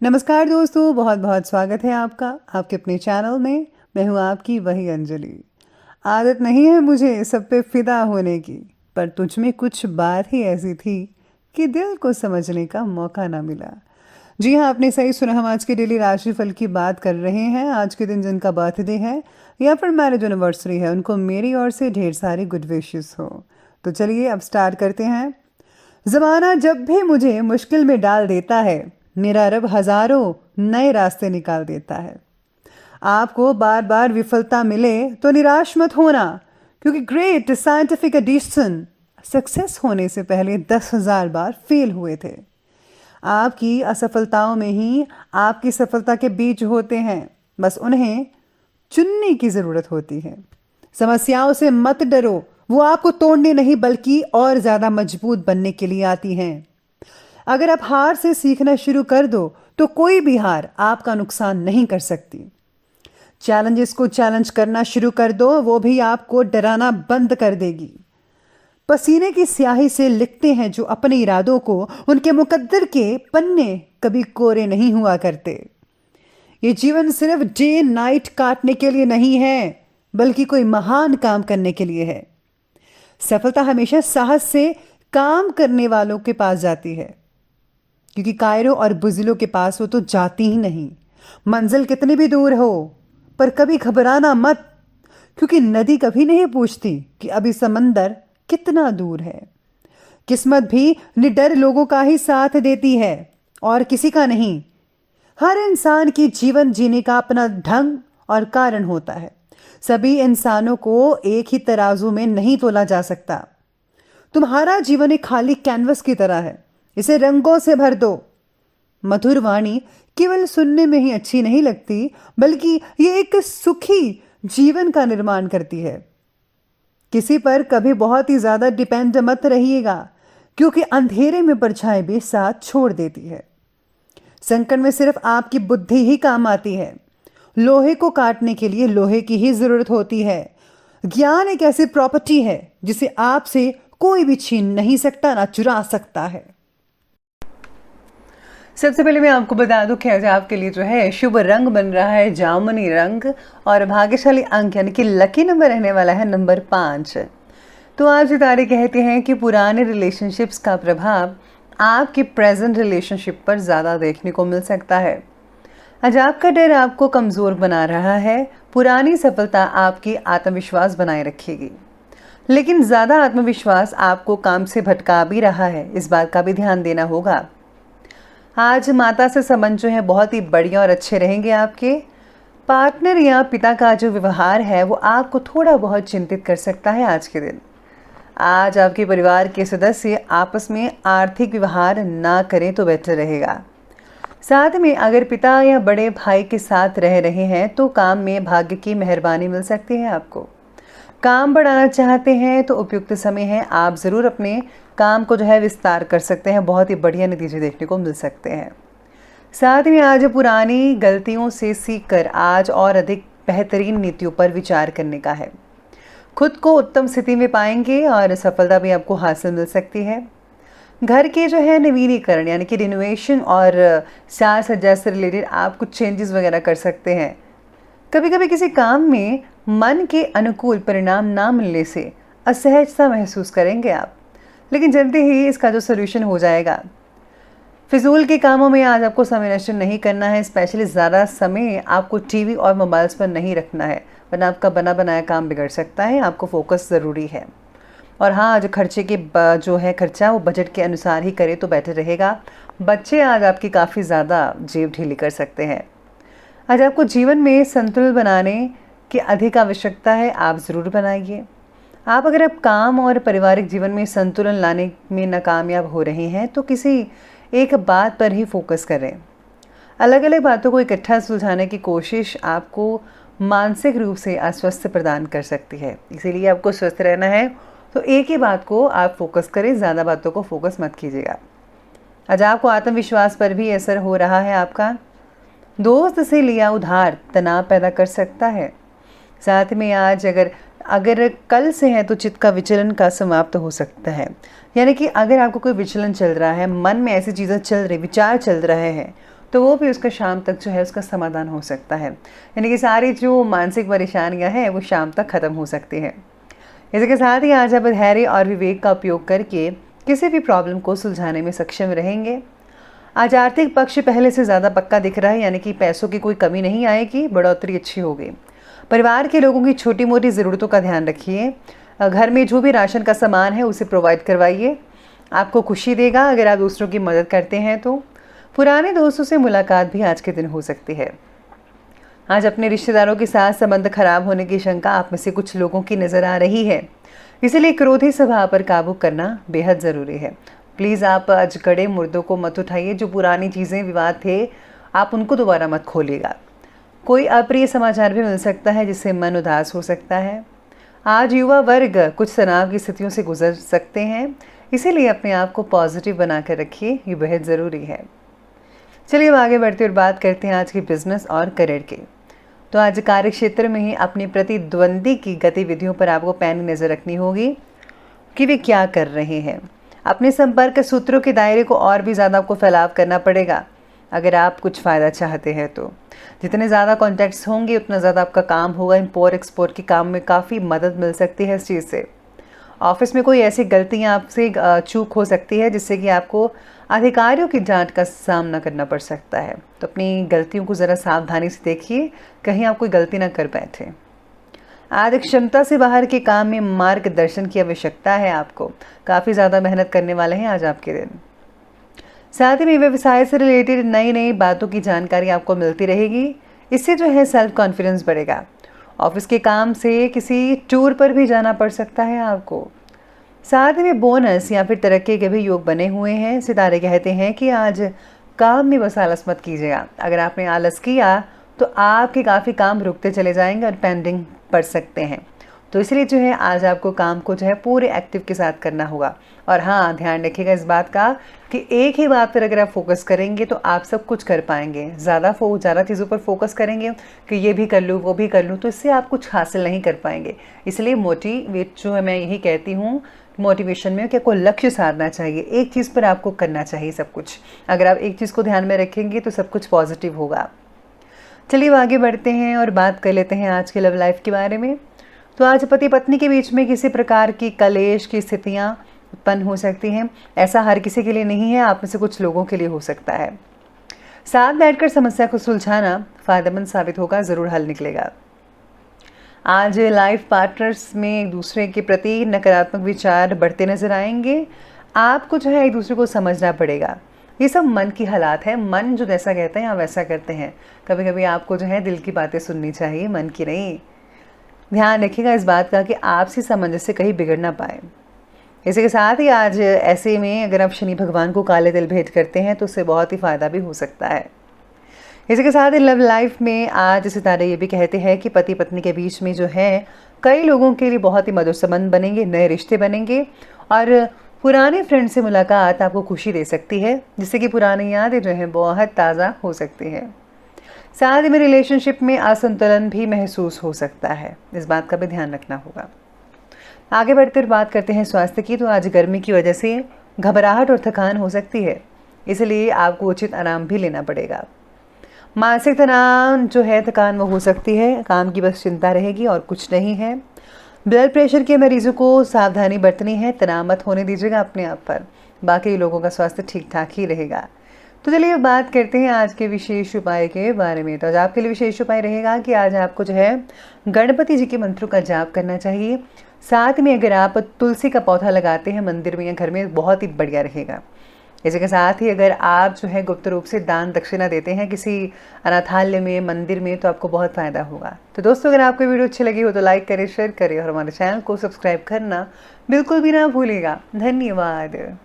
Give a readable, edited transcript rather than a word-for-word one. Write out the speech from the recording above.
नमस्कार दोस्तों, बहुत बहुत स्वागत है आपका आपके अपने चैनल में। मैं हूँ आपकी वही अंजलि। आदत नहीं है मुझे सब पे फिदा होने की, पर तुझ में कुछ बात ही ऐसी थी कि दिल को समझने का मौका ना मिला। जी हाँ, आपने सही सुना। हम आज के डेली राशिफल की बात कर रहे हैं। आज के दिन जिनका बर्थडे है या फिर मैरिज एनिवर्सरी है, उनको मेरी ओर से ढेर सारी गुड विशेस हो। तो चलिए अब स्टार्ट करते हैं। ज़माना जब भी मुझे मुश्किल में डाल देता है, मेरा रब हज़ारों नए रास्ते निकाल देता है। आपको बार बार विफलता मिले तो निराश मत होना, क्योंकि ग्रेट साइंटिफिक एडिशन सक्सेस होने से पहले 10,000 बार फेल हुए थे। आपकी असफलताओं में ही आपकी सफलता के बीज होते हैं, बस उन्हें चुनने की ज़रूरत होती है। समस्याओं से मत डरो, वो आपको तोड़ने नहीं बल्कि और ज़्यादा मजबूत बनने के लिए आती हैं। अगर आप हार से सीखना शुरू कर दो तो कोई भी हार आपका नुकसान नहीं कर सकती। चैलेंजेस को चैलेंज करना शुरू कर दो, वो भी आपको डराना बंद कर देगी। पसीने की स्याही से लिखते हैं जो अपने इरादों को, उनके मुकद्दर के पन्ने कभी कोरे नहीं हुआ करते। ये जीवन सिर्फ डे नाइट काटने के लिए नहीं है, बल्कि कोई महान काम करने के लिए है। सफलता हमेशा साहस से काम करने वालों के पास जाती है, क्योंकि कायरों और बुज़िलों के पास वो तो जाती ही नहीं। मंजिल कितनी भी दूर हो, पर कभी घबराना मत, क्योंकि नदी कभी नहीं पूछती कि अभी समंदर कितना दूर है। किस्मत भी निडर लोगों का ही साथ देती है और किसी का नहीं। हर इंसान की जीवन जीने का अपना ढंग और कारण होता है। सभी इंसानों को एक ही तराजू में नहीं तोला जा सकता। तुम्हारा जीवन एक खाली कैनवस की तरह है, इसे रंगों से भर दो। मधुर वाणी केवल सुनने में ही अच्छी नहीं लगती, बल्कि ये एक सुखी जीवन का निर्माण करती है। किसी पर कभी बहुत ही ज्यादा डिपेंड मत रहिएगा, क्योंकि अंधेरे में परछाई भी साथ छोड़ देती है। संकट में सिर्फ आपकी बुद्धि ही काम आती है। लोहे को काटने के लिए लोहे की ही जरूरत होती है। ज्ञान एक ऐसी प्रॉपर्टी है जिसे आपसे कोई भी छीन नहीं सकता, ना चुरा सकता है। सबसे पहले मैं आपको बता दूं कि आज आपके लिए जो है शुभ रंग बन रहा है जामुनी रंग, और भाग्यशाली अंक यानी कि लकी नंबर रहने वाला है नंबर 5। तो आज सितारे कहते हैं कि पुराने रिलेशनशिप्स का प्रभाव आपके प्रेजेंट रिलेशनशिप पर ज़्यादा देखने को मिल सकता है। आज आपका डर आपको कमज़ोर बना रहा है। पुरानी सफलता आपकी आत्मविश्वास बनाए रखेगी, लेकिन ज़्यादा आत्मविश्वास आपको काम से भटका भी रहा है, इस बात का भी ध्यान देना होगा। आज माता से संबंध जो है बहुत ही बढ़िया और अच्छे रहेंगे। आपके पार्टनर या पिता का जो व्यवहार है वो आपको थोड़ा बहुत चिंतित कर सकता है आज के दिन। आज आपके परिवार के सदस्य आपस में आर्थिक व्यवहार ना करें तो बेहतर रहेगा। साथ में अगर पिता या बड़े भाई के साथ रह रहे हैं तो काम में भाग्य की मेहरबानी मिल सकती है। आपको काम बढ़ाना चाहते हैं तो उपयुक्त समय है, आप ज़रूर अपने काम को जो है विस्तार कर सकते हैं। बहुत ही बढ़िया नतीजे देखने को मिल सकते हैं। साथ में आज पुरानी गलतियों से सीखकर आज और अधिक बेहतरीन नीतियों पर विचार करने का है। खुद को उत्तम स्थिति में पाएंगे और सफलता भी आपको हासिल मिल सकती है। घर के जो है नवीनीकरण यानी कि रिनोवेशन और साज सज्जा से रिलेटेड आप कुछ चेंजेस वगैरह कर सकते हैं। कभी कभी किसी काम में मन के अनुकूल परिणाम ना मिलने से असहजता महसूस करेंगे आप, लेकिन जल्दी ही इसका जो सोल्यूशन हो जाएगा। फिजूल के कामों में आज आपको समय नष्ट नहीं करना है। स्पेशली ज़्यादा समय आपको टीवी और मोबाइल्स पर नहीं रखना है, वरना आपका बना बनाया काम बिगड़ सकता है। आपको फोकस ज़रूरी है। और हाँ, आज खर्चे के जो है खर्चा वो बजट के अनुसार ही करे तो बेटर रहेगा। बच्चे आज आपकी काफ़ी ज़्यादा जेब ढीली कर सकते हैं। आज आपको जीवन में संतुलन बनाने की अधिक आवश्यकता है, आप ज़रूर बनाइए। आप अगर आप काम और पारिवारिक जीवन में संतुलन लाने में नाकामयाब हो रहे हैं तो किसी एक बात पर ही फोकस करें। अलग अलग बातों को इकट्ठा सुलझाने की कोशिश आपको मानसिक रूप से अस्वस्थ प्रदान कर सकती है। इसीलिए आपको स्वस्थ रहना है तो एक ही बात को आप फोकस करें, ज़्यादा बातों को फोकस मत कीजिएगा। आज आपको आत्मविश्वास पर भी असर हो रहा है। आपका दोस्त से लिया उधार तनाव पैदा कर सकता है। साथ में आज अगर कल से है तो चित्त का विचलन का समाप्त हो सकता है। यानी कि अगर आपको कोई विचलन चल रहा है, मन में ऐसी चीज़ें चल रही, विचार चल रहे हैं, तो वो भी उसका शाम तक जो है उसका समाधान हो सकता है। यानी कि सारी जो मानसिक परेशानियां हैं वो शाम तक ख़त्म हो सकती हैं। इसके साथ ही आज आप धैर्य और विवेक का उपयोग करके किसी भी प्रॉब्लम को सुलझाने में सक्षम रहेंगे। आज आर्थिक पक्ष पहले से ज़्यादा पक्का दिख रहा है, यानी कि पैसों की कोई कमी नहीं आएगी, बढ़ोतरी अच्छी होगी। परिवार के लोगों की छोटी मोटी ज़रूरतों का ध्यान रखिए। घर में जो भी राशन का सामान है उसे प्रोवाइड करवाइए, आपको खुशी देगा अगर आप दूसरों की मदद करते हैं तो। पुराने दोस्तों से मुलाकात भी आज के दिन हो सकती है। आज अपने रिश्तेदारों के साथ संबंध खराब होने की शंका आप में से कुछ लोगों की नज़र आ रही है, इसीलिए क्रोधी स्वभाव पर काबू करना बेहद ज़रूरी है। प्लीज़ आप आज कड़े मुर्दों को मत उठाइए, जो पुरानी चीज़ें विवाद थे आप उनको दोबारा मत खोलिएगा। कोई अप्रिय समाचार भी मिल सकता है जिससे मन उदास हो सकता है। आज युवा वर्ग कुछ तनाव की स्थितियों से गुजर सकते हैं, इसीलिए अपने आप को पॉजिटिव बनाकर रखिए, ये बेहद ज़रूरी है। चलिए अब आगे बढ़ते और बात करते हैं आज के बिजनेस और करियर के। तो आज कार्य क्षेत्र में ही अपने प्रतिद्वंदी की गतिविधियों पर आपको पैनी नज़र रखनी होगी कि वे क्या कर रहे हैं। अपने संपर्क सूत्रों के दायरे को और भी ज़्यादा आपको फैलाव करना पड़ेगा अगर आप कुछ फ़ायदा चाहते हैं तो। जितने ज़्यादा कॉन्टैक्ट्स होंगे उतना ज़्यादा आपका काम होगा। इम्पोर्ट एक्सपोर्ट के काम में काफ़ी मदद मिल सकती है इस चीज़ से। ऑफिस में कोई ऐसी गलतियाँ आपसे चूक हो सकती है जिससे कि आपको अधिकारियों की डांट का सामना करना पड़ सकता है, तो अपनी गलतियों को ज़रा सावधानी से देखिए, कहीं आप कोई गलती ना कर बैठे। आज क्षमता से बाहर के काम में मार्गदर्शन की आवश्यकता है आपको, काफ़ी ज़्यादा मेहनत करने वाले हैं आज आपके दिन। साथ ही में व्यवसाय से रिलेटेड नई नई बातों की जानकारी आपको मिलती रहेगी, इससे जो है सेल्फ कॉन्फिडेंस बढ़ेगा। ऑफिस के काम से किसी टूर पर भी जाना पड़ सकता है आपको। साथ ही में बोनस या फिर तरक्की के भी योग बने हुए हैं। सितारे कहते हैं कि आज काम में बस आलस मत कीजिएगा। अगर आपने आलस किया तो आपके काफ़ी काम रुकते चले जाएंगे और पेंडिंग पड़ सकते हैं, तो इसलिए जो है आज आपको काम को जो है पूरे एक्टिव के साथ करना होगा। और हाँ, ध्यान रखिएगा इस बात का कि एक ही बात पर अगर आप फोकस करेंगे तो आप सब कुछ कर पाएंगे। ज़्यादा चीज़ों पर फोकस करेंगे कि ये भी कर लूँ वो भी कर लूँ, तो इससे आप कुछ हासिल नहीं कर पाएंगे। इसलिए मोटिवेट जो है, मैं यही कहती हूँ मोटिवेशन में कि आपको लक्ष्य साधना चाहिए, एक चीज़ पर आपको करना चाहिए सब कुछ। अगर आप एक चीज़ को ध्यान में रखेंगे तो सब कुछ पॉजिटिव होगा। चलिए आगे बढ़ते हैं और बात कर लेते हैं आज के लव लाइफ के बारे में। तो आज पति पत्नी के बीच में किसी प्रकार की कलेश की स्थितियां उत्पन्न हो सकती हैं। ऐसा हर किसी के लिए नहीं है, आप में से कुछ लोगों के लिए हो सकता है। साथ बैठकर समस्या को सुलझाना फायदेमंद साबित होगा, ज़रूर हल निकलेगा। आज लाइफ पार्टनर्स में एक दूसरे के प्रति नकारात्मक विचार बढ़ते नजर आएंगे। आपको जो है एक दूसरे को समझना पड़ेगा। ये सब मन की हालात है, मन जो जैसा कहते हैं आप वैसा करते हैं। कभी कभी आपको जो है दिल की बातें सुननी चाहिए, मन की नहीं। ध्यान रखिएगा इस बात का कि आपसी सामंजस्य कहीं बिगड़ ना पाए। इसी के साथ ही आज ऐसे में अगर आप शनि भगवान को काले तिल भेंट करते हैं तो उससे बहुत ही फ़ायदा भी हो सकता है। इसी के साथ ही लव लाइफ में आज सितारे ये भी कहते हैं कि पति पत्नी के बीच में जो है कई लोगों के लिए बहुत ही मधुर संबंध बनेंगे, नए रिश्ते बनेंगे और पुराने फ्रेंड से मुलाकात आपको खुशी दे सकती है, जिससे कि पुरानी यादें जो हैं बहुत ताज़ा हो सकती हैं। साथ ही में रिलेशनशिप में असंतुलन भी महसूस हो सकता है, इस बात का भी ध्यान रखना होगा। आगे बढ़ते हुए बात करते हैं स्वास्थ्य की। तो आज गर्मी की वजह से घबराहट और थकान हो सकती है, इसलिए आपको उचित आराम भी लेना पड़ेगा। मानसिक तनाव जो है, थकान वो हो सकती है, काम की बस चिंता रहेगी और कुछ नहीं है। ब्लड प्रेशर के मरीजों को सावधानी बरतनी है, तनाव मत होने दीजिएगा अपने आप पर, बाकी लोगों का स्वास्थ्य ठीक ठाक ही रहेगा। तो चलिए बात करते हैं आज के विशेष उपाय के बारे में। तो आज आपके लिए विशेष उपाय रहेगा कि आज आपको जो है गणपति जी के मंत्रों का जाप करना चाहिए। साथ में अगर आप तुलसी का पौधा लगाते हैं मंदिर में या घर में, बहुत ही बढ़िया रहेगा। इसी के साथ ही अगर आप जो है गुप्त रूप से दान दक्षिणा देते हैं किसी अनाथालय में, मंदिर में, तो आपको बहुत फ़ायदा होगा। तो दोस्तों, अगर आपको वीडियो अच्छी लगी हो तो लाइक करें, शेयर करें और हमारे चैनल को सब्सक्राइब करना बिल्कुल भी ना भूलिएगा। धन्यवाद।